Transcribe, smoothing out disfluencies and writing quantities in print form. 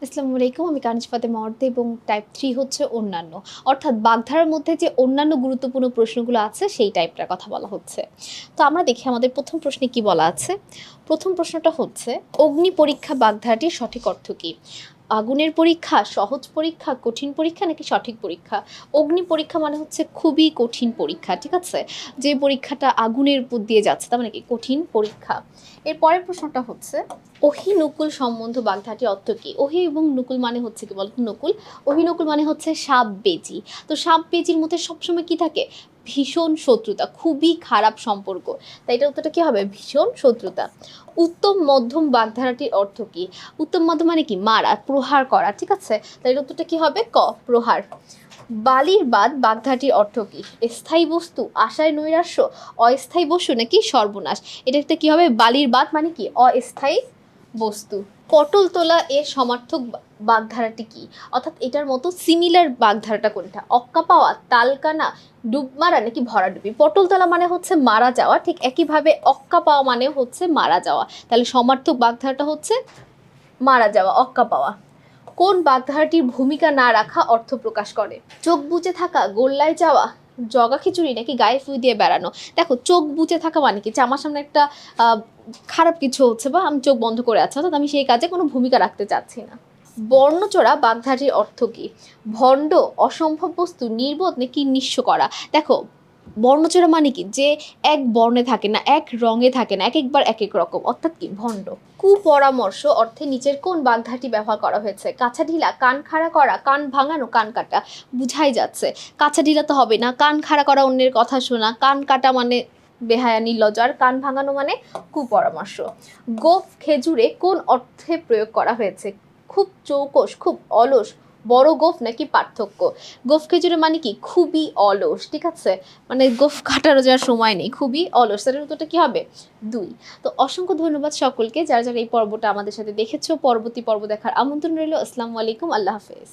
আসসালামু আলাইকুম, আমি কানিজ ফাতেমা অর্থ এবং টাইপ 3 হচ্ছে অন্যান্য। অর্থাৎ বাগধারার মধ্যে যে অন্যান্য গুরুত্বপূর্ণ প্রশ্নগুলো আছে সেই টাইপটার কথা বলা হচ্ছে। তো আমরা দেখি আমাদের প্রথম প্রশ্নে কি বলা আছে। প্রথম প্রশ্নটা হচ্ছে অগ্নি পরীক্ষা বাগধারাটির সঠিক অর্থ কী? আগুনের পরীক্ষা, সহজ পরীক্ষা, কঠিন পরীক্ষা নাকি সঠিক পরীক্ষা? অগ্নি পরীক্ষা মানে হচ্ছে খুবই কঠিন পরীক্ষা, ঠিক আছে? যে পরীক্ষাটা আগুনের উপর দিয়ে যাচ্ছে তার মানে কি কঠিন পরীক্ষা। এর পরের প্রশ্নটা হচ্ছে ওহি নকুল সম্বন্ধ বাগধারাটির অর্থ কী? ওহি এবং নকুল মানে হচ্ছে কি বলতো? নকুল। ওহি নকুল মানে হচ্ছে সাপ বেজি। তো সাপ বেজির মধ্যে সবসময় কি থাকে? ভীষণ শত্রুতা, খুবই খারাপ সম্পর্ক। তাই এটা উত্তরটা কি হবে? ভীষণ শত্রুতা। উত্তম মধ্যম বাগধারাটির অর্থ কী? উত্তম মধ্যম মানে কি? মারা, প্রহার করা, ঠিক আছে? তাই এর উত্তরটা কি হবে? ক, প্রহার। বালির বাদ বাগধারাটির অর্থ কী? স্থায়ী বস্তু, আশায় নৈরাশ্য, অস্থায়ী বস্তু নাকি সর্বনাশ? এটা একটা কি হবে? বালির বাদ মানে কি? অস্থায়ী বস্তু। পটল তোলা এর সমার্থক বাগধারাটি কি? অর্থাৎ এটার মতো সিমিলার বাগধারাটা কোনটা? অক্কা পাওয়া, তালকানা, ডুব মারা নাকি ভরাডুবি? পটল তোলা মানে হচ্ছে মারা যাওয়া, ঠিক একইভাবে অক্কা পাওয়া মানে হচ্ছে মারা যাওয়া। তাহলে সমার্থক বাগধারাটা হচ্ছে মারা যাওয়া, অক্কা পাওয়া। কোন বাগধারাটির ভূমিকা না রাখা অর্থ প্রকাশ করে? চোখ বুজে থাকা, গোল্লায় যাওয়া, জগা খিচুড়ি নাকি গায়ে ফুঁ দিয়ে বেড়ানো? দেখো, চোখ বুজে থাকা মানে কি? যে আমার সামনে একটা খারাপ কিছু হচ্ছে বা আমি চোখ বন্ধ করে আছি, অর্থাৎ আমি সেই কাজে কোনো ভূমিকা রাখতে চাচ্ছি না। বর্ণচোরা বাগধারাটির অর্থ কি? ভণ্ড, অসম্ভব বস্তু, নির্বোধ নাকি নিঃস্ব করা? দেখো, বর্ণচোরা মানে কি? যে এক বর্ণে থাকে না, এক রঙে থাকে না, এক একবার এক এক রকম, অর্থাৎ কি? ভণ্ড। কুপরামর্শ অর্থে নিচের কোন বাগধারাটি ব্যবহার করা হয়েছে? কাছা ঢিলা, কান খাড়া করা, কান ভাঙানো, কান কাটা? বুঝাই যাচ্ছে। কাছা ঢিলা তো হবে না, কান খাড়া করা অন্যের কথা শোনা, কান কাটা মানে বেহায়া নির্লজ্জ, আর কান ভাঙানো মানে কুপরামর্শ। গোঁফ খেজুরে কোন অর্থে প্রয়োগ করা হয়েছে? খুব চৌকস, খুব অলস, বড় গোঁফ নাকি পার্থক্য? গোঁফ খেজুরে মানে কি? খুবই অলস, ঠিক আছে? মানে গোঁফ কাটারও যার সময় নেই, খুবই অলস। তার উত্তরটা কি হবে? 2। তো অসংখ্য ধন্যবাদ সকলকে যারা যারা এই পর্বটা আমাদের সাথে দেখেছো। পরবর্তী পর্ব দেখার আমন্ত্রণ রইল। আসসালামু আলাইকুম, আল্লাহ হাফেজ।